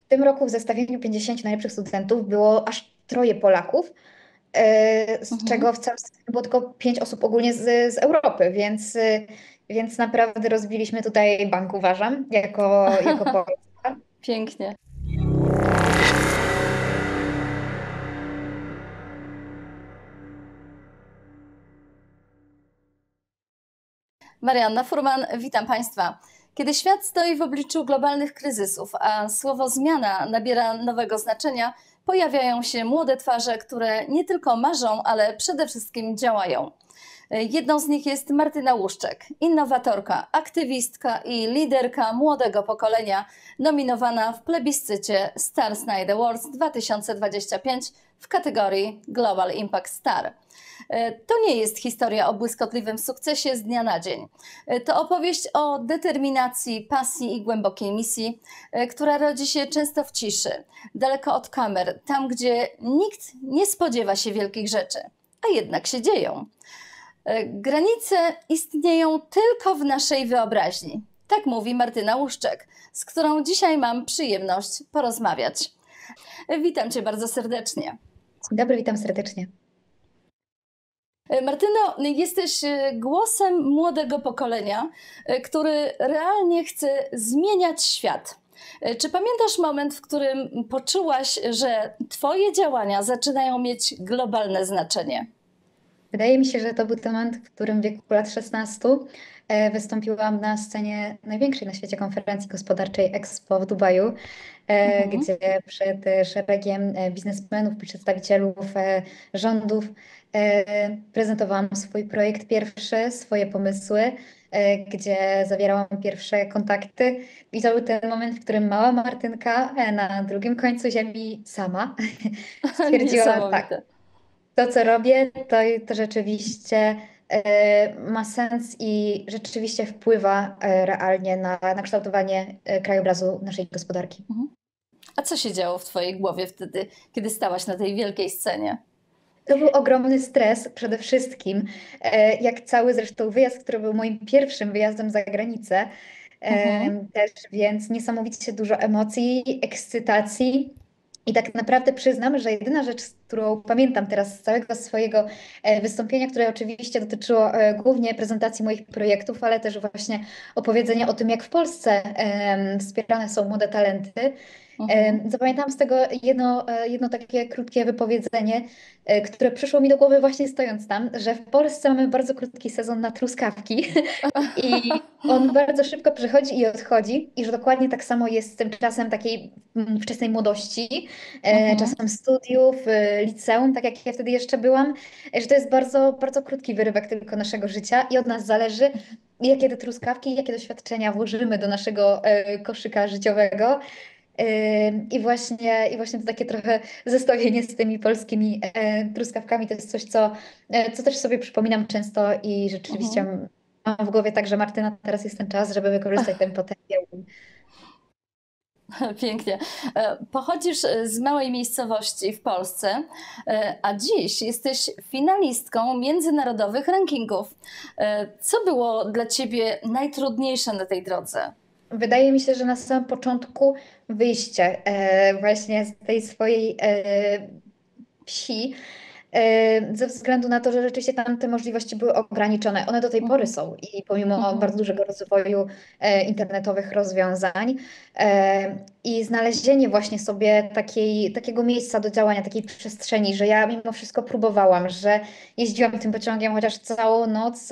W tym roku w zestawieniu 50 najlepszych studentów było aż troje Polaków, z Mhm. czego w całym zestawieniu było tylko 5 osób ogólnie z Europy, więc naprawdę rozbiliśmy tutaj bank, uważam, jako Polska. Pięknie. Marianna Furman, witam Państwa. Kiedy świat stoi w obliczu globalnych kryzysów, a słowo zmiana nabiera nowego znaczenia, pojawiają się młode twarze, które nie tylko marzą, ale przede wszystkim działają. Jedną z nich jest Martyna Łuszczek, innowatorka, aktywistka i liderka młodego pokolenia, nominowana w plebiscycie Stars Night Awards 2025 w kategorii Global Impact Star. To nie jest historia o błyskotliwym sukcesie z dnia na dzień. To opowieść o determinacji, pasji i głębokiej misji, która rodzi się często w ciszy, daleko od kamer, tam gdzie nikt nie spodziewa się wielkich rzeczy, a jednak się dzieją. Granice istnieją tylko w naszej wyobraźni. Tak mówi Martyna Łuszczek, z którą dzisiaj mam przyjemność porozmawiać. Witam Cię bardzo serdecznie. Dzień dobry, witam serdecznie. Martyno, jesteś głosem młodego pokolenia, który realnie chce zmieniać świat. Czy pamiętasz moment, w którym poczułaś, że Twoje działania zaczynają mieć globalne znaczenie? Wydaje mi się, że to był ten moment, w którym w wieku lat 16 wystąpiłam na scenie największej na świecie konferencji gospodarczej Expo w Dubaju, Mhm. gdzie przed szeregiem biznesmenów, przedstawicielów rządów prezentowałam swój projekt pierwszy, swoje pomysły, gdzie zawierałam pierwsze kontakty. I to był ten moment, w którym mała Martynka na drugim końcu ziemi sama stwierdziła tak. Niesamowite. To, co robię, to rzeczywiście ma sens i rzeczywiście wpływa realnie na kształtowanie krajobrazu naszej gospodarki. Mhm. A co się działo w Twojej głowie wtedy, kiedy stałaś na tej wielkiej scenie? To był ogromny stres przede wszystkim, jak cały zresztą wyjazd, który był moim pierwszym wyjazdem za granicę, Mhm. też, więc niesamowicie dużo emocji, ekscytacji. I tak naprawdę przyznam, że jedyna rzecz, którą pamiętam teraz z całego swojego wystąpienia, które oczywiście dotyczyło głównie prezentacji moich projektów, ale też właśnie opowiedzenia o tym, jak w Polsce wspierane są młode talenty. Mhm. Zapamiętałam z tego jedno takie krótkie wypowiedzenie, które przyszło mi do głowy właśnie stojąc tam, że w Polsce mamy bardzo krótki sezon na truskawki i on bardzo szybko przychodzi i odchodzi i że dokładnie tak samo jest z tym czasem takiej wczesnej młodości, Mhm. czasem studiów, liceum, tak jak ja wtedy jeszcze byłam, że to jest bardzo, bardzo krótki wyrywek tylko naszego życia i od nas zależy, jakie te truskawki, jakie doświadczenia włożymy do naszego koszyka życiowego. I właśnie to takie trochę zestawienie z tymi polskimi truskawkami to jest coś, co też sobie przypominam często i rzeczywiście Mhm. mam w głowie tak, że Martyna, teraz jest ten czas, żeby wykorzystać ten potencjał. Pięknie. Pochodzisz z małej miejscowości w Polsce, a dziś jesteś finalistką międzynarodowych rankingów. Co było dla Ciebie najtrudniejsze na tej drodze? Wydaje mi się, że na samym początku wyjście właśnie z tej swojej wsi, ze względu na to, że rzeczywiście tam te możliwości były ograniczone. One do tej pory Mhm. są i pomimo Mhm. bardzo dużego rozwoju internetowych rozwiązań i znalezienie właśnie sobie takiego miejsca do działania, takiej przestrzeni, że ja mimo wszystko próbowałam, że jeździłam tym pociągiem chociaż całą noc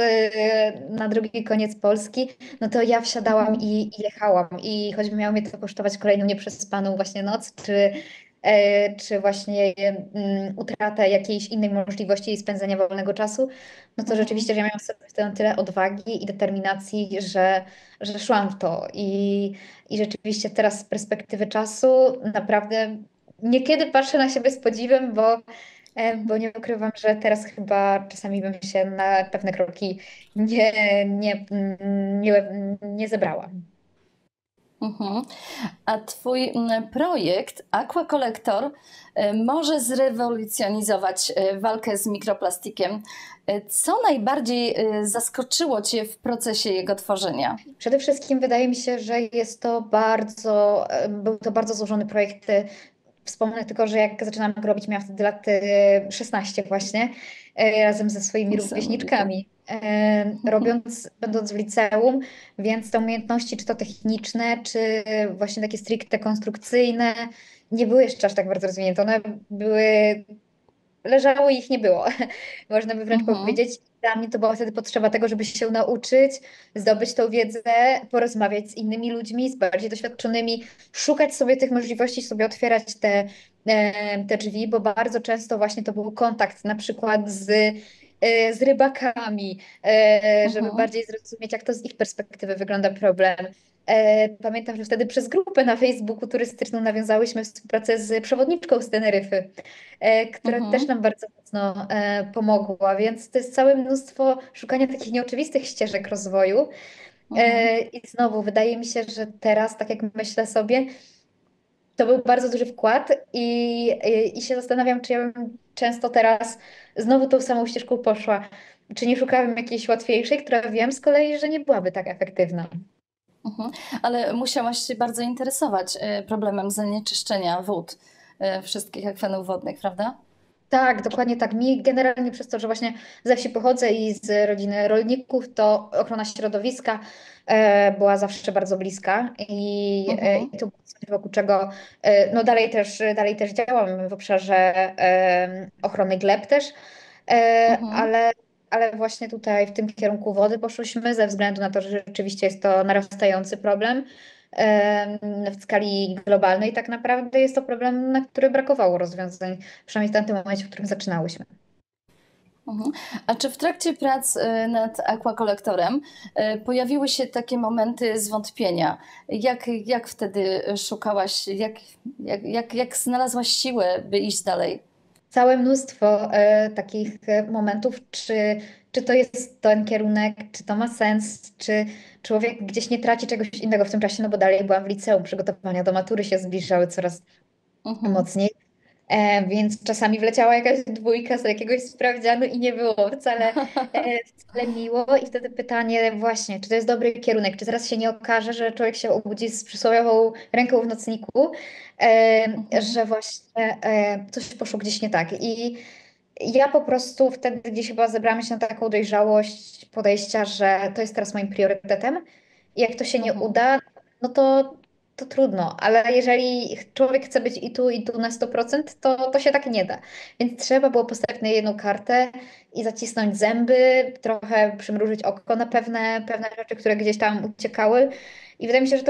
na drugi koniec Polski, no to ja wsiadałam Mhm. i jechałam i choćby miało mnie to kosztować kolejną nieprzespaną właśnie noc, czy właśnie utratę jakiejś innej możliwości spędzenia wolnego czasu, no to Mhm. rzeczywiście, że ja miałam w sobie wtedy tyle odwagi i determinacji, że szłam w to. I rzeczywiście teraz z perspektywy czasu naprawdę niekiedy patrzę na siebie z podziwem, bo nie ukrywam, że teraz chyba czasami bym się na pewne kroki nie, nie zebrała. Mhm. A twój projekt Aqua Collector może zrewolucjonizować walkę z mikroplastikiem. Co najbardziej zaskoczyło cię w procesie jego tworzenia? Przede wszystkim wydaje mi się, że był to bardzo złożony projekt. Wspomnę tylko, że jak zaczynałam go robić, miałam wtedy lat 16 właśnie, razem ze swoimi Niesamowite. rówieśniczkami. Będąc w liceum, więc te umiejętności, czy to techniczne, czy właśnie takie stricte konstrukcyjne, nie były jeszcze aż tak bardzo rozwinięte. One były leżało i ich nie było. Można by wręcz Mhm. powiedzieć. Dla mnie to była wtedy potrzeba tego, żeby się nauczyć, zdobyć tą wiedzę, porozmawiać z innymi ludźmi, z bardziej doświadczonymi, szukać sobie tych możliwości, sobie otwierać te drzwi, bo bardzo często właśnie to był kontakt na przykład z rybakami, żeby Mhm. bardziej zrozumieć, jak to z ich perspektywy wygląda problem. Pamiętam, że wtedy przez grupę na Facebooku turystyczną nawiązałyśmy współpracę z przewodniczką z Teneryfy, która też Mhm. nam bardzo mocno pomogła, więc to jest całe mnóstwo szukania takich nieoczywistych ścieżek rozwoju. Mhm. I znowu wydaje mi się, że teraz, tak jak myślę sobie, to był bardzo duży wkład i się zastanawiam, czy ja bym często teraz znowu tą samą ścieżką poszła. Czy nie szukałabym jakiejś łatwiejszej, która wiem z kolei, że nie byłaby tak efektywna. Mhm. Ale musiałaś się bardzo interesować problemem zanieczyszczenia wód wszystkich akwenów wodnych, prawda? Tak, dokładnie tak. Mi generalnie przez to, że właśnie ze wsi pochodzę i z rodziny rolników, to ochrona środowiska była zawsze bardzo bliska i Mhm. to było coś, wokół czego no dalej też działam w obszarze ochrony gleb też, Mhm. ale właśnie tutaj w tym kierunku wody poszłyśmy ze względu na to, że rzeczywiście jest to narastający problem. W skali globalnej tak naprawdę jest to problem, na który brakowało rozwiązań, przynajmniej w tamtym momencie, w którym zaczynałyśmy. Mhm. A czy w trakcie prac nad aquakolektorem pojawiły się takie momenty zwątpienia? Jak wtedy szukałaś, jak znalazłaś siłę, by iść dalej? Całe mnóstwo takich momentów, czy to jest ten kierunek, czy to ma sens, czy człowiek gdzieś nie traci czegoś innego w tym czasie, no bo dalej byłam w liceum, przygotowania do matury się zbliżały coraz Mhm. mocniej. Więc czasami wleciała jakaś dwójka z jakiegoś sprawdzianu i nie było wcale miło. I wtedy pytanie właśnie, czy to jest dobry kierunek, czy zaraz się nie okaże, że człowiek się obudzi z przysłowiową ręką w nocniku, Mhm. że właśnie coś poszło gdzieś nie tak. I ja po prostu wtedy gdzieś chyba zebrałam się na taką dojrzałość podejścia, że to jest teraz moim priorytetem. I jak to się nie Mhm. uda, no to trudno, ale jeżeli człowiek chce być i tu na 100%, to się tak nie da. Więc trzeba było postawić na jedną kartę i zacisnąć zęby, trochę przymrużyć oko na pewne rzeczy, które gdzieś tam uciekały. I wydaje mi się, że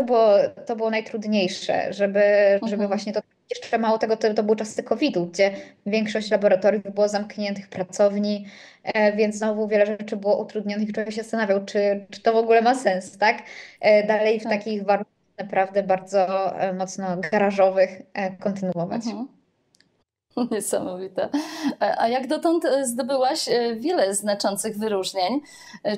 to było najtrudniejsze, żeby Mhm. właśnie to. Jeszcze mało tego, to były czasy COVID-u, gdzie większość laboratoriów było zamkniętych, pracowni, więc znowu wiele rzeczy było utrudnionych i człowiek się zastanawiał, czy to w ogóle ma sens, tak? Dalej w Tak. takich warunkach naprawdę bardzo mocno garażowych kontynuować. Mhm. Niesamowite. A jak dotąd zdobyłaś wiele znaczących wyróżnień.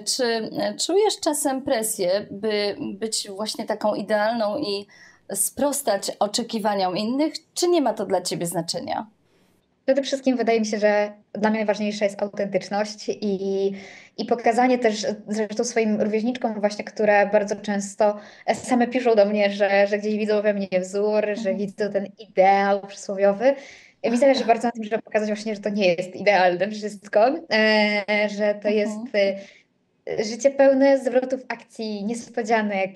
Czy czujesz czasem presję, by być właśnie taką idealną i sprostać oczekiwaniom innych, czy nie ma to dla ciebie znaczenia? Przede wszystkim wydaje mi się, że dla mnie najważniejsza jest autentyczność i pokazanie też zresztą swoim rówieśniczkom właśnie, które bardzo często same piszą do mnie, że gdzieś widzą we mnie wzór, że Mhm. widzą ten ideał przysłowiowy. Mi zależy bardzo na tym, żeby pokazać właśnie, że to nie jest idealne wszystko, że to jest Mhm. życie pełne zwrotów akcji, niespodzianek,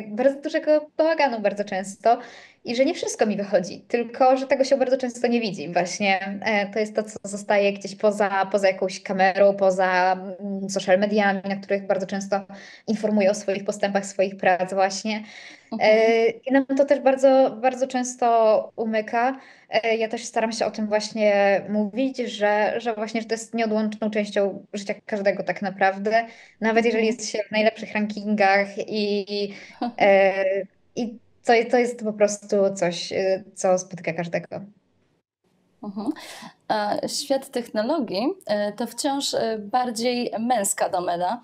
bardzo dużego bałaganu bardzo często i że nie wszystko mi wychodzi, tylko że tego się bardzo często nie widzi. Właśnie to jest to, co zostaje gdzieś poza jakąś kamerą, poza social mediami, na których bardzo często informuję o swoich postępach, swoich prac właśnie. Mhm. I nam to też bardzo, bardzo często umyka. Ja też staram się o tym właśnie mówić, że właśnie że to jest nieodłączną częścią życia każdego tak naprawdę. Nawet jeżeli Mhm. jest się w najlepszych rankingach e, i to jest po prostu coś, co spotyka każdego. Mhm. A świat technologii to wciąż bardziej męska domena.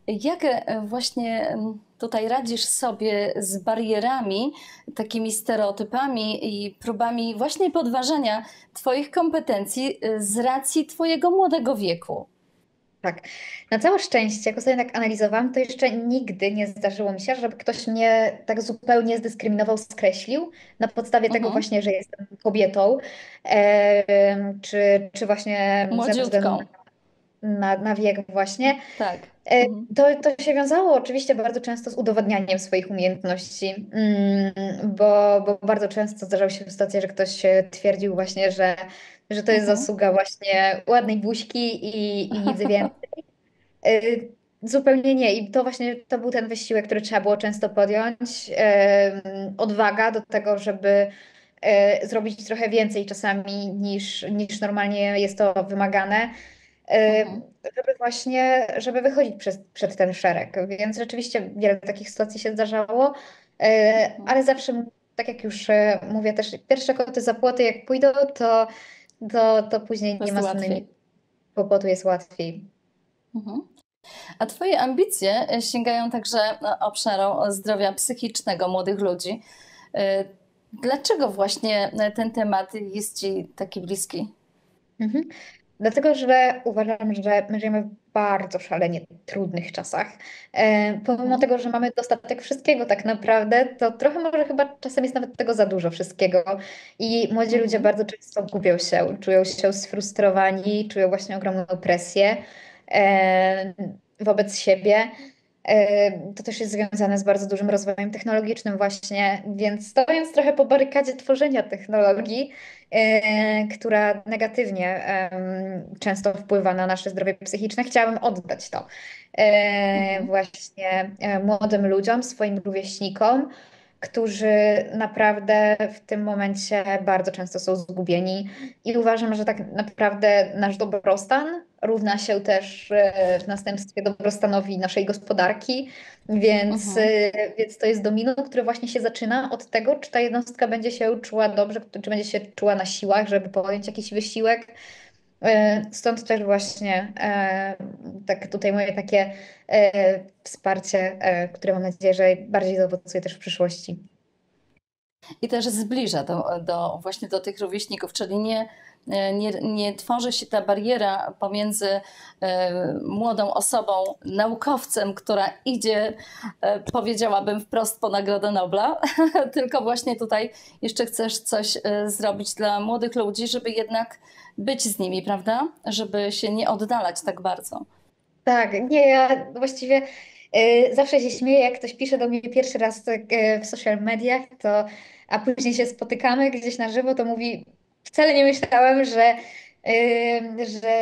Jak właśnie tutaj radzisz sobie z barierami, takimi stereotypami i próbami właśnie podważania Twoich kompetencji z racji Twojego młodego wieku? Tak. Na całe szczęście, jak ostatnio tak analizowałam, to jeszcze nigdy nie zdarzyło mi się, żeby ktoś mnie tak zupełnie zdyskryminował, skreślił na podstawie tego Mhm. właśnie, że jestem kobietą, czy właśnie ze względu Młodziutką. na wiek właśnie. Tak. Mhm. To się wiązało oczywiście bardzo często z udowadnianiem swoich umiejętności, bo bardzo często zdarzały się sytuacje, że ktoś twierdził właśnie, że to jest Mhm. zasługa właśnie ładnej buźki i nic więcej. Zupełnie nie. I to właśnie to był ten wysiłek, który trzeba było często podjąć. Odwaga do tego, żeby zrobić trochę więcej czasami niż normalnie jest to wymagane, Mhm. żeby właśnie, żeby wychodzić przed ten szereg. Więc rzeczywiście wiele takich sytuacji się zdarzało, Mhm. ale zawsze, tak jak już mówię też, pierwsze koty za płoty jak pójdą, to później To nie jest ma z innymi łatwiej. kłopotu, jest łatwiej. Mhm. A Twoje ambicje sięgają także obszaru zdrowia psychicznego młodych ludzi. Dlaczego właśnie ten temat jest Ci taki bliski? Mhm. Dlatego, że uważam, że my żyjemy w bardzo szalenie trudnych czasach. Pomimo Mhm. tego, że mamy dostatek wszystkiego tak naprawdę, to trochę może chyba czasem jest nawet tego za dużo wszystkiego. I młodzi ludzie Mhm. bardzo często gubią się, czują się sfrustrowani, czują właśnie ogromną presję wobec siebie. To też jest związane z bardzo dużym rozwojem technologicznym właśnie, więc stojąc trochę po barykadzie tworzenia technologii, która negatywnie często wpływa na nasze zdrowie psychiczne, chciałabym oddać to Mhm. właśnie młodym ludziom, swoim rówieśnikom, którzy naprawdę w tym momencie bardzo często są zgubieni i uważam, że tak naprawdę nasz dobrostan równa się też w następstwie dobrostanowi naszej gospodarki, Mhm. więc to jest domino, które właśnie się zaczyna od tego, czy ta jednostka będzie się czuła dobrze, czy będzie się czuła na siłach, żeby podjąć jakiś wysiłek. Stąd też właśnie tak tutaj moje takie wsparcie, które mam nadzieję, że bardziej zaowocuje też w przyszłości. I też zbliża właśnie do tych rówieśników, czyli nie tworzy się ta bariera pomiędzy młodą osobą, naukowcem, która idzie, powiedziałabym wprost po Nagrodę Nobla, tylko właśnie tutaj jeszcze chcesz coś zrobić dla młodych ludzi, żeby jednak być z nimi, prawda? Żeby się nie oddalać tak bardzo. Tak, nie, ja właściwie zawsze się śmieję, jak ktoś pisze do mnie pierwszy raz tak, w social mediach, a później się spotykamy gdzieś na żywo, to mówi, wcale nie myślałem, że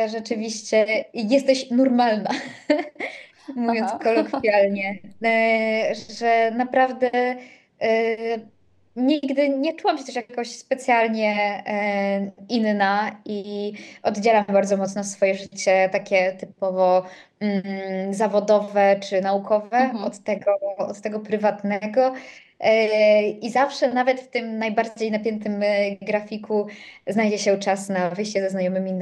rzeczywiście jesteś normalna, mówiąc Aha. kolokwialnie, że naprawdę nigdy nie czułam się też jakoś specjalnie inna i oddzielam bardzo mocno swoje życie takie typowo zawodowe czy naukowe Mhm. od tego prywatnego. I zawsze, nawet w tym najbardziej napiętym grafiku, znajdzie się czas na wyjście ze znajomymi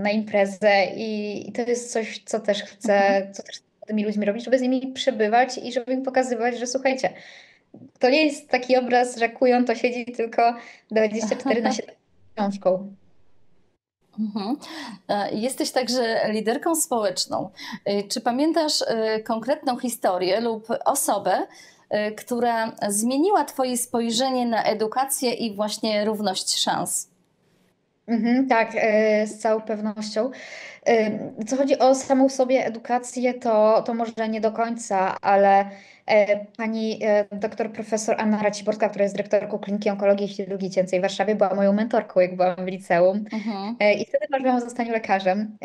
na imprezę, i to jest coś, Mhm. co też chcę z tymi ludźmi robić, żeby z nimi przebywać i żeby im pokazywać, że słuchajcie, to nie jest taki obraz, że kujon to siedzi tylko 24/7 książką. Mhm. Jesteś także liderką społeczną. Czy pamiętasz konkretną historię lub osobę, która zmieniła Twoje spojrzenie na edukację i właśnie równość szans? Mhm, tak, z całą pewnością. Co chodzi o samą sobie edukację, to może nie do końca, ale pani doktor profesor Anna Raciborska, która jest dyrektorką Kliniki Onkologii i Chirurgii Dziecięcej w Warszawie, była moją mentorką, jak byłam w liceum. Mhm. I wtedy marzyłam o zostaniu lekarzem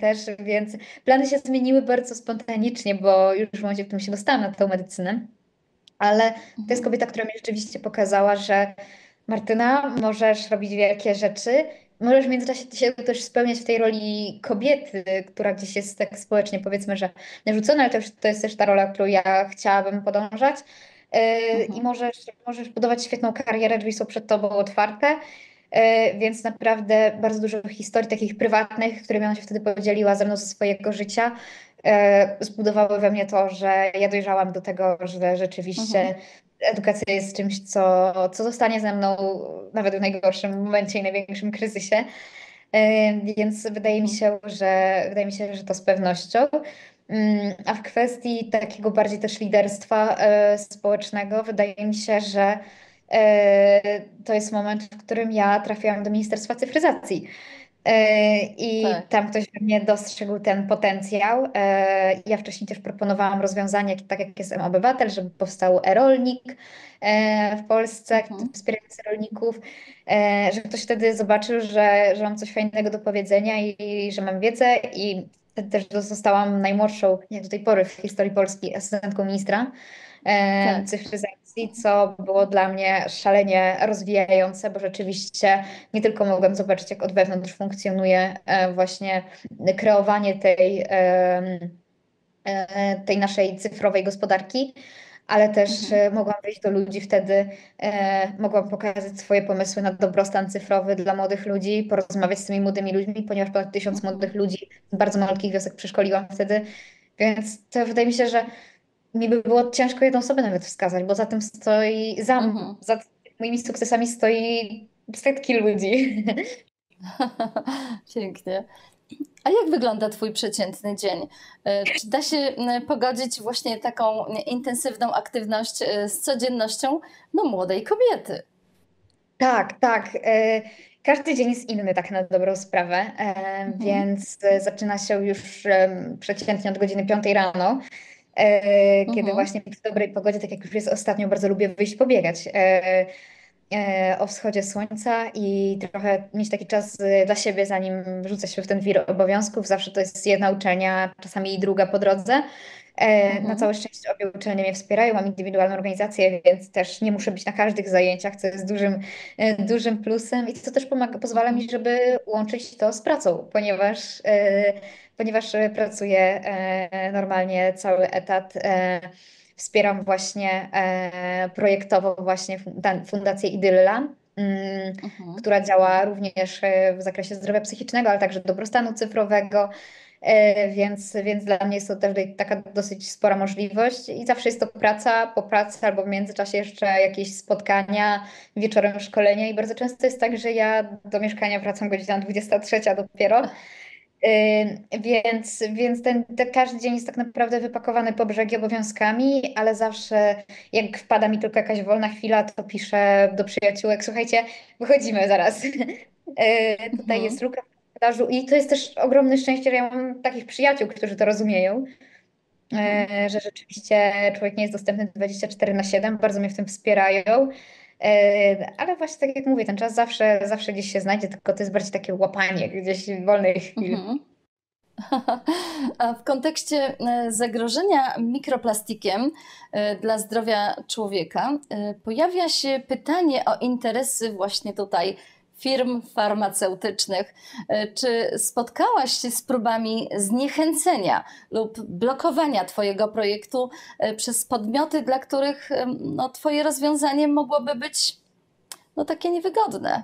też, więc plany się zmieniły bardzo spontanicznie, bo już w momencie, w którym się dostałam na tę medycynę. Ale to jest Mhm. kobieta, która mi rzeczywiście pokazała, że Martyna, możesz robić wielkie rzeczy, możesz w międzyczasie się też spełniać w tej roli kobiety, która gdzieś jest tak społecznie, powiedzmy, że narzucona, ale to jest też ta rola, którą ja chciałabym podążać. I Mhm. możesz budować świetną karierę, drzwi są przed tobą otwarte. Więc naprawdę bardzo dużo historii takich prywatnych, którymi ona się wtedy podzieliła ze mną ze swojego życia, zbudowały we mnie to, że ja dojrzałam do tego, że Mhm. rzeczywiście edukacja jest czymś, co zostanie ze mną nawet w najgorszym momencie i największym kryzysie. Więc Mhm. wydaje mi się, że to z pewnością. A w kwestii takiego bardziej też liderstwa społecznego, wydaje mi się, że to jest moment, w którym ja trafiłam do Ministerstwa Cyfryzacji. I Tak. tam ktoś we mnie dostrzegł ten potencjał. Ja wcześniej też proponowałam rozwiązanie, tak jak jest M-Obywatel, żeby powstał e-rolnik w Polsce, Mhm. wspierający rolników, że ktoś wtedy zobaczył, że mam coś fajnego do powiedzenia i że mam wiedzę. I wtedy też zostałam najmłodszą, jak do tej pory w historii Polski, asystentką ministra Tak. cyfryzacji, co było dla mnie szalenie rozwijające, bo rzeczywiście nie tylko mogłam zobaczyć, jak od wewnątrz funkcjonuje właśnie kreowanie tej naszej cyfrowej gospodarki, ale też Mhm. mogłam wyjść do ludzi wtedy, mogłam pokazać swoje pomysły na dobrostan cyfrowy dla młodych ludzi, porozmawiać z tymi młodymi ludźmi, ponieważ ponad 1000 Mhm. młodych ludzi z bardzo malutkich wiosek przeszkoliłam wtedy, więc to wydaje mi się, że mi by było ciężko jedną osobę nawet wskazać, bo za tym stoi, Mhm. za moimi sukcesami stoi setki ludzi. Pięknie. A jak wygląda Twój przeciętny dzień? Czy da się pogodzić właśnie taką intensywną aktywność z codziennością no, młodej kobiety? Tak, tak. Każdy dzień jest inny, tak na dobrą sprawę, Mhm. więc zaczyna się już przeciętnie od godziny 5 rano, kiedy Mhm. właśnie przy dobrej pogodzie, tak jak już jest ostatnio, bardzo lubię wyjść pobiegać o wschodzie słońca i trochę mieć taki czas dla siebie, zanim wrzucę się w ten wir obowiązków. Zawsze to jest jedna uczelnia, czasami i druga po drodze. Na Mhm. całe szczęście obie uczelnie mnie wspierają, mam indywidualną organizację, więc też nie muszę być na każdych zajęciach, co jest dużym plusem i to też pozwala mi, Mhm. żeby łączyć to z pracą, ponieważ pracuję normalnie cały etat. Wspieram właśnie projektowo właśnie Fundację Idylla, Mhm. która działa również w zakresie zdrowia psychicznego, ale także dobrostanu cyfrowego. Więc dla mnie jest to też taka dosyć spora możliwość i zawsze jest to praca, po pracy albo w międzyczasie jeszcze jakieś spotkania, wieczorem szkolenia i bardzo często jest tak, że ja do mieszkania wracam godzina 23 dopiero. Więc ten każdy dzień jest tak naprawdę wypakowany po brzegi obowiązkami, ale zawsze jak wpada mi tylko jakaś wolna chwila, to piszę do przyjaciółek, słuchajcie, wychodzimy zaraz. Tutaj Mhm. jest luka w kalendarzu i to jest też ogromne szczęście, że ja mam takich przyjaciół, którzy to rozumieją, Mhm. że rzeczywiście człowiek nie jest dostępny 24/7, bardzo mnie w tym wspierają. Ale właśnie tak jak mówię, ten czas zawsze gdzieś się znajdzie, tylko to jest bardziej takie łapanie gdzieś wolnej chwili. Mhm. A w kontekście zagrożenia mikroplastikiem dla zdrowia człowieka pojawia się pytanie o interesy właśnie tutaj firm farmaceutycznych. Czy spotkałaś się z próbami zniechęcenia lub blokowania Twojego projektu przez podmioty, dla których no, Twoje rozwiązanie mogłoby być no, takie niewygodne?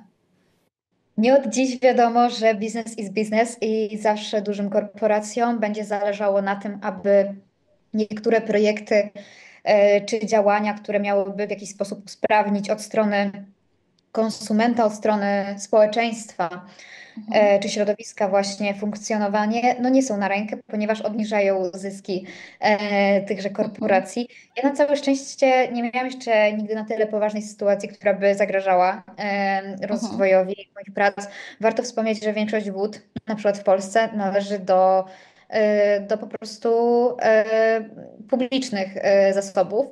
Nie od dziś wiadomo, że biznes is business i zawsze dużym korporacjom będzie zależało na tym, aby niektóre projekty czy działania, które miałyby w jakiś sposób usprawnić od strony konsumenta, od strony społeczeństwa Mhm. czy środowiska właśnie funkcjonowanie, no nie są na rękę, ponieważ obniżają zyski tychże Mhm. korporacji. Ja na całe szczęście nie miałam jeszcze nigdy na tyle poważnej sytuacji, która by zagrażała Mhm. rozwojowi moich prac. Warto wspomnieć, że większość wód, na przykład w Polsce, należy do po prostu publicznych zasobów.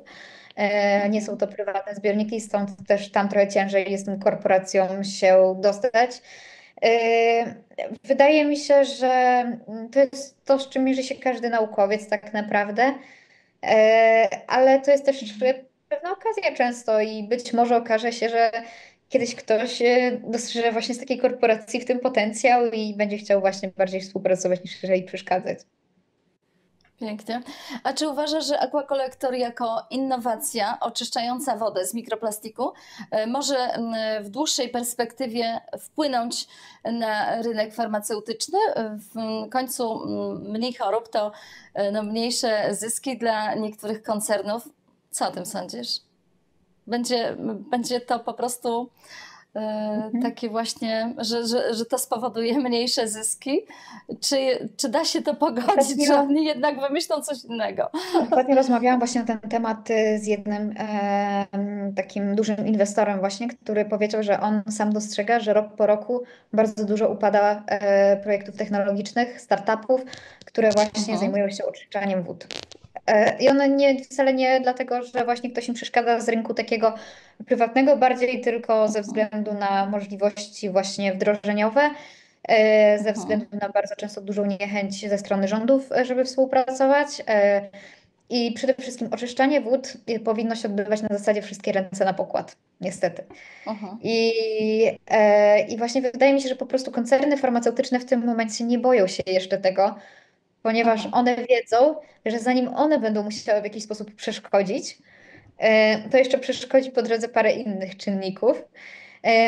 Nie są Mhm. to prywatne zbiorniki, stąd też tam trochę ciężej jest tym korporacjom się dostać. Wydaje mi się, że to jest to, z czym mierzy się każdy naukowiec tak naprawdę, ale to jest też Mhm. pewna okazja często i być może okaże się, że kiedyś ktoś dostrzeże właśnie z takiej korporacji w tym potencjał i będzie chciał właśnie bardziej współpracować niż jej przeszkadzać. Pięknie. A czy uważasz, że aquakolektor jako innowacja oczyszczająca wodę z mikroplastiku może w dłuższej perspektywie wpłynąć na rynek farmaceutyczny? W końcu mniej chorób to no, mniejsze zyski dla niektórych koncernów. Co o tym sądzisz? Będzie to po prostu Mhm. takie właśnie, że to spowoduje mniejsze zyski? Czy da się to pogodzić, że Ostatnio oni jednak wymyślą coś innego? Ostatnio rozmawiałam właśnie na ten temat z jednym takim dużym inwestorem właśnie, który powiedział, że on sam dostrzega, że rok po roku bardzo dużo upada projektów technologicznych, startupów, które właśnie Mhm, zajmują się oczyszczaniem wód. I one wcale nie dlatego, że właśnie ktoś im przeszkadza z rynku takiego prywatnego, bardziej tylko ze mhm, względu na możliwości właśnie wdrożeniowe, ze mhm, względu na bardzo często dużą niechęć ze strony rządów, żeby współpracować. I przede wszystkim oczyszczanie wód powinno się odbywać na zasadzie wszystkie ręce na pokład, niestety. mhm, I właśnie wydaje mi się, że po prostu koncerny farmaceutyczne w tym momencie nie boją się jeszcze tego, ponieważ mhm, one wiedzą, że zanim one będą musiały w jakiś sposób przeszkodzić, to jeszcze przeszkodzi po drodze parę innych czynników,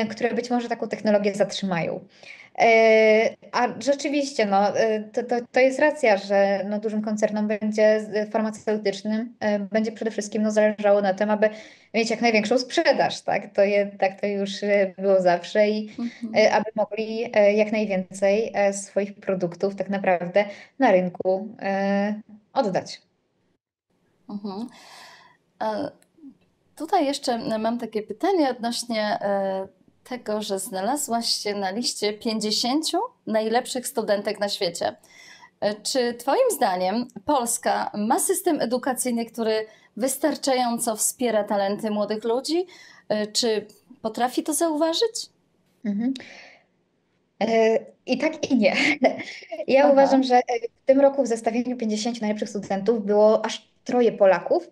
które być może taką technologię zatrzymają. A rzeczywiście, no, to jest racja, że no, dużym koncernom będzie farmaceutycznym będzie przede wszystkim no, zależało na tym, aby mieć jak największą sprzedaż, tak? Tak to już było zawsze i mhm, aby mogli jak najwięcej swoich produktów tak naprawdę na rynku oddać. mhm. E, Tutaj jeszcze mam takie pytanie odnośnie tego, że znalazłaś się na liście 50 najlepszych studentek na świecie. Czy Twoim zdaniem Polska ma system edukacyjny, który wystarczająco wspiera talenty młodych ludzi? Czy potrafi to zauważyć? Mhm. I tak i nie. Ja Aha. uważam, że w tym roku w zestawieniu 50 najlepszych studentów było aż troje Polaków,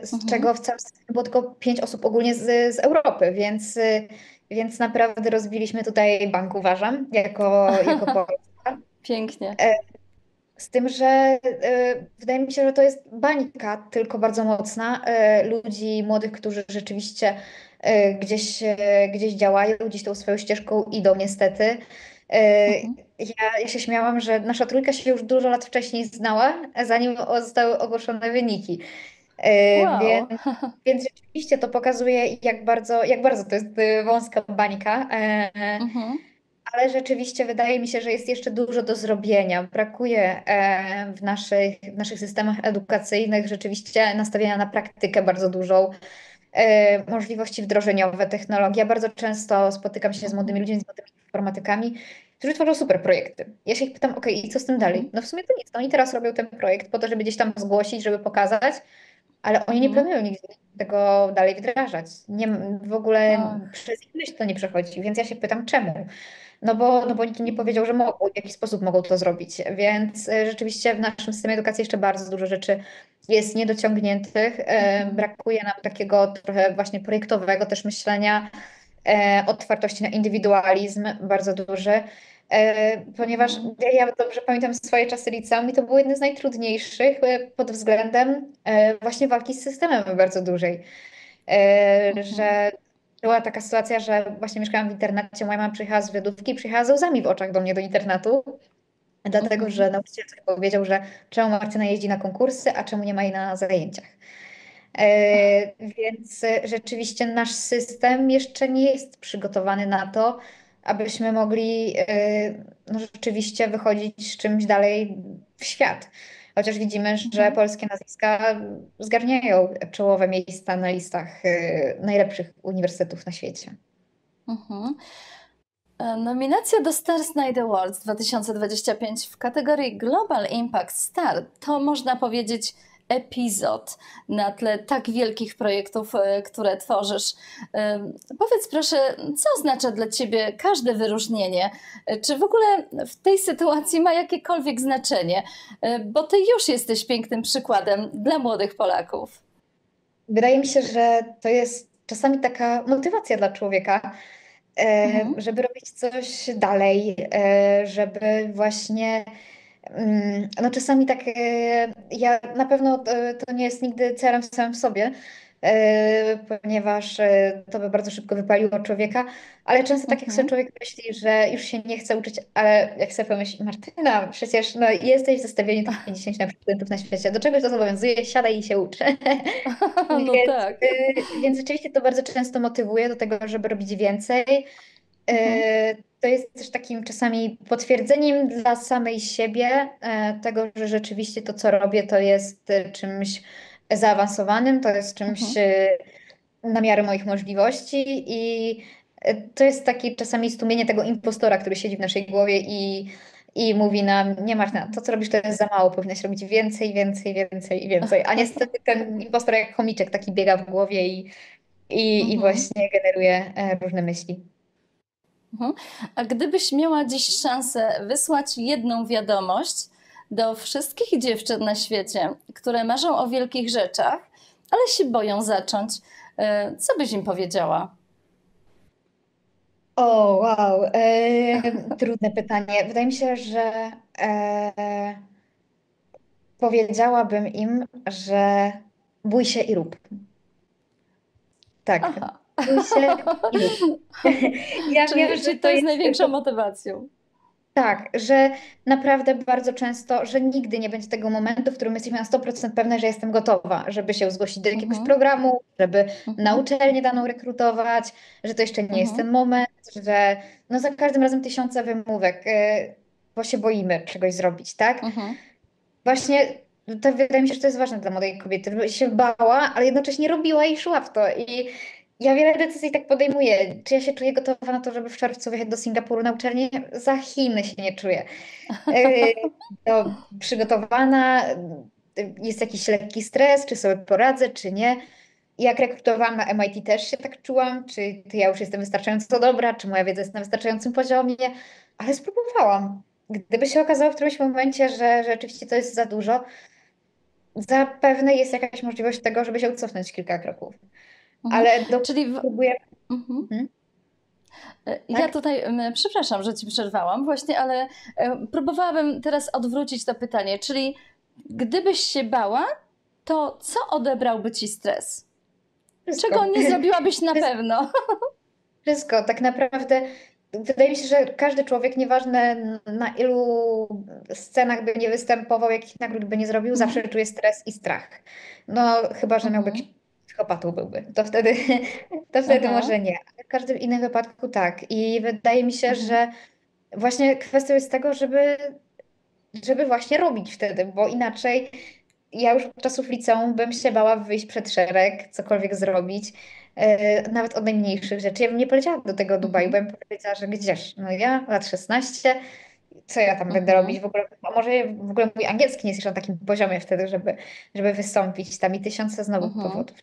z Mhm. czego w całym zestawieniu było tylko 5 osób ogólnie z Europy, więc naprawdę rozbiliśmy tutaj bank, uważam, jako Polska. Pięknie. Z tym, że wydaje mi się, że to jest bańka tylko bardzo mocna ludzi młodych, którzy rzeczywiście gdzieś działają, gdzieś tą swoją ścieżką idą niestety. Mhm. Ja się śmiałam, że nasza trójka się już dużo lat wcześniej znała, zanim zostały ogłoszone wyniki. Wow. Więc rzeczywiście to pokazuje, jak bardzo to jest wąska bańka. Mhm. Ale rzeczywiście wydaje mi się, że jest jeszcze dużo do zrobienia. Brakuje w naszych systemach edukacyjnych rzeczywiście nastawienia na praktykę bardzo dużą, możliwości wdrożeniowe technologii. Ja bardzo często spotykam się z Mhm. młodymi ludźmi, z młodymi informatykami, którzy tworzą super projekty. Ja się ich pytam, ok, i co z tym dalej? Mhm. No w sumie to nic, no oni teraz robią ten projekt po to, żeby gdzieś tam zgłosić, żeby pokazać, ale oni nie Mhm. planują nigdy tego dalej wdrażać. Nie, w ogóle Ach. przez ich myśl to nie przechodzi, więc ja się pytam, czemu? No bo nikt nie powiedział, Mhm. że mogą, w jaki sposób mogą to zrobić. Więc rzeczywiście w naszym systemie edukacji jeszcze bardzo dużo rzeczy jest niedociągniętych. Mhm. Brakuje nam takiego trochę właśnie projektowego też myślenia, otwartości na indywidualizm bardzo duży. Ponieważ Mhm. ja dobrze pamiętam swoje czasy liceum i to było jedne z najtrudniejszych pod względem właśnie walki z systemem bardzo dużej. Mhm. Że była taka sytuacja, że właśnie mieszkałam w internacie, moja mama przyjechała z wyjadówki, przyjechała ze łzami w oczach do mnie do internatu, dlatego Mhm. że nauczyciel coś powiedział, że czemu Martyna jeździ na konkursy, a czemu nie ma jej na zajęciach. Więc rzeczywiście nasz system jeszcze nie jest przygotowany na to, abyśmy mogli no, rzeczywiście wychodzić z czymś dalej w świat. Chociaż widzimy, że Mhm. polskie nazwiska zgarniają czołowe miejsca na listach najlepszych uniwersytetów na świecie. Mhm. Nominacja do Stars Night Awards 2025 w kategorii Global Impact Star to można powiedzieć epizod na tle tak wielkich projektów, które tworzysz. Powiedz proszę, co oznacza dla Ciebie każde wyróżnienie? Czy w ogóle w tej sytuacji ma jakiekolwiek znaczenie? Bo Ty już jesteś pięknym przykładem dla młodych Polaków. Wydaje mi się, że to jest czasami taka motywacja dla człowieka, Mhm, żeby robić coś dalej, żeby właśnie No czasami tak, ja na pewno to nie jest nigdy celem w samym sobie, ponieważ to by bardzo szybko wypaliło człowieka, ale często tak jak sobie Mhm. człowiek myśli, że już się nie chce uczyć, ale jak sobie pomyśli, Martyna, przecież no, jesteś w zestawieniu tych 50 najlepszych studentów na świecie, do czegoś to zobowiązuje, siadaj i się ucz. No Więc, tak. więc rzeczywiście to bardzo często motywuje do tego, żeby robić więcej. Mhm. To jest też takim czasami potwierdzeniem dla samej siebie tego, że rzeczywiście to, co robię, to jest czymś zaawansowanym, to jest czymś Mhm. na miarę moich możliwości i to jest takie czasami stłumienie tego impostora, który siedzi w naszej głowie i mówi nam, nie Martyna, to co robisz to jest za mało, powinnaś robić więcej, więcej, więcej i więcej. A niestety ten impostor jak chomiczek taki biega w głowie i Mhm. właśnie generuje różne myśli. Mhm. A gdybyś miała dziś szansę wysłać jedną wiadomość do wszystkich dziewczyn na świecie, które marzą o wielkich rzeczach, ale się boją zacząć, co byś im powiedziała? O, wow. Trudne pytanie. Wydaje mi się, że powiedziałabym im, że bój się i rób. Tak, Aha. bój się i rób. Ja wiem, że Czyli to to jest jest największą motywacją. tak, że naprawdę bardzo często, że nigdy nie będzie tego momentu, w którym jesteśmy na 100% pewne, że jestem gotowa, żeby się zgłosić do jakiegoś Mhm. programu, żeby na Mhm. uczelnię daną rekrutować, że to jeszcze nie jest Mhm. ten moment, że no za każdym razem tysiące wymówek, bo się boimy czegoś zrobić, tak? Mhm. Właśnie to wydaje mi się, że to jest ważne dla młodej kobiety, żeby się bała, ale jednocześnie robiła i szła w to. I ja wiele decyzji tak podejmuję. Czy ja się czuję gotowa na to, żeby w czerwcu wyjechać do Singapuru na uczelnię? Za Chiny się nie czuję. Yy, To przygotowana, jest jakiś lekki stres, czy sobie poradzę, czy nie. Jak rekrutowałam na MIT też się tak czułam, czy ja już jestem wystarczająco dobra, czy moja wiedza jest na wystarczającym poziomie, ale spróbowałam. Gdyby się okazało w którymś momencie, że rzeczywiście to jest za dużo, zapewne jest jakaś możliwość tego, żeby się cofnąć kilka kroków. Mhm. Ale Czyli próbuję. mhm. Mhm, Ja tak? tutaj, przepraszam, że ci przerwałam właśnie, ale próbowałabym teraz odwrócić to pytanie. Czyli gdybyś się bała, to co odebrałby ci stres? Czego Wszystko. nie zrobiłabyś na pewno? Wszystko. Tak naprawdę wydaje mi się, że każdy człowiek, nieważne na ilu scenach by nie występował, jakich nagród by nie zrobił, zawsze Mhm. czuje stres i strach. No, chyba że miałby jakiś Mhm. psychopatą byłby. To wtedy, to wtedy Aha. może nie. Ale w każdym innym wypadku tak. I wydaje mi się, Mhm. że właśnie kwestią jest tego, żeby właśnie robić wtedy, bo inaczej ja już od czasów liceum bym się bała wyjść przed szereg, cokolwiek zrobić, nawet od najmniejszych rzeczy. Ja bym nie poleciała do tego Dubaju, bo Mhm. bym powiedziała, że gdzież? No ja, lat 16, co ja tam będę robić Mhm. w ogóle? A może w ogóle mój angielski nie jest jeszcze na takim poziomie wtedy, żeby wystąpić tam i tysiące znowu Mhm. powodów.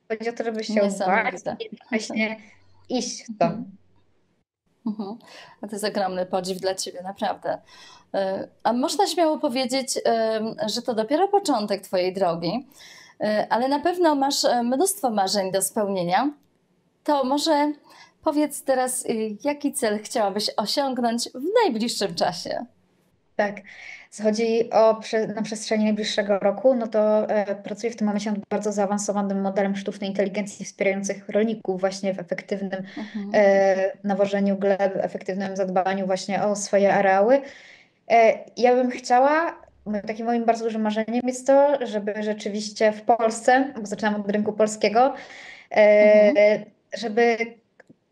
Chodzi o to, żeby się bać Niesamowite. i jednocześnie iść w to. Mhm. Mhm. A to jest ogromny podziw dla ciebie, naprawdę. A można śmiało powiedzieć, że to dopiero początek twojej drogi, ale na pewno masz mnóstwo marzeń do spełnienia. To może powiedz teraz, jaki cel chciałabyś osiągnąć w najbliższym czasie? Tak. Chodzi o na przestrzeni najbliższego roku, no to pracuję w tym momencie nad bardzo zaawansowanym modelem sztucznej inteligencji wspierających rolników właśnie w efektywnym Mhm. nawożeniu gleb, efektywnym zadbaniu właśnie o swoje areały. Ja bym chciała, takim moim bardzo dużym marzeniem jest to, żeby rzeczywiście w Polsce, bo zaczynam od rynku polskiego, Mhm. e, żeby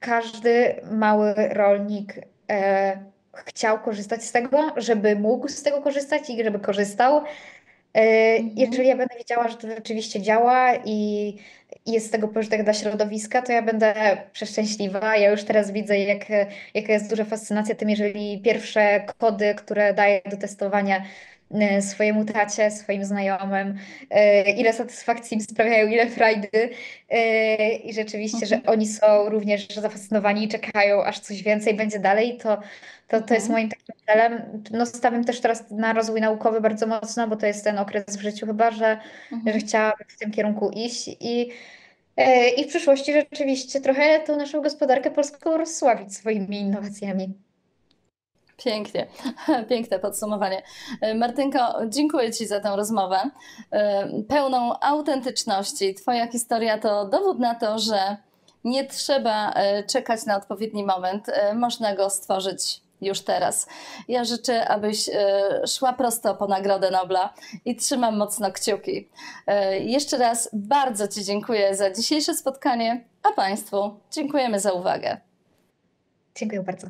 każdy mały rolnik chciał korzystać z tego, żeby mógł z tego korzystać i żeby korzystał. Mhm. Jeżeli ja będę wiedziała, że to rzeczywiście działa i jest z tego pożytek dla środowiska, to ja będę przeszczęśliwa. Ja już teraz widzę, jaka jest duża fascynacja tym, jeżeli pierwsze kody, które daję do testowania swojemu tacie, swoim znajomym, ile satysfakcji im sprawiają, ile frajdy i rzeczywiście, że Mhm. oni są również zafascynowani i czekają, aż coś więcej będzie dalej, to jest Mhm. moim takim celem. No, stawiam też teraz na rozwój naukowy bardzo mocno, bo to jest ten okres w życiu chyba, że Mhm. chciałabym w tym kierunku iść i w przyszłości rzeczywiście trochę tą naszą gospodarkę polską rozsławić swoimi innowacjami. Pięknie, piękne podsumowanie. Martynko, dziękuję Ci za tę rozmowę, pełną autentyczności. Twoja historia to dowód na to, że nie trzeba czekać na odpowiedni moment, można go stworzyć już teraz. Ja życzę, abyś szła prosto po Nagrodę Nobla i trzymam mocno kciuki. Jeszcze raz bardzo Ci dziękuję za dzisiejsze spotkanie, a Państwu dziękujemy za uwagę. Dziękuję bardzo.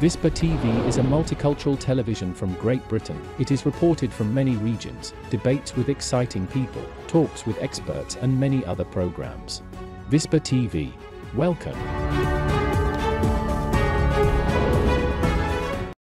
Whisper TV is a multicultural television from Great Britain. It is reported from many regions, debates with exciting people, talks with experts and many other programs. Whisper TV. Welcome.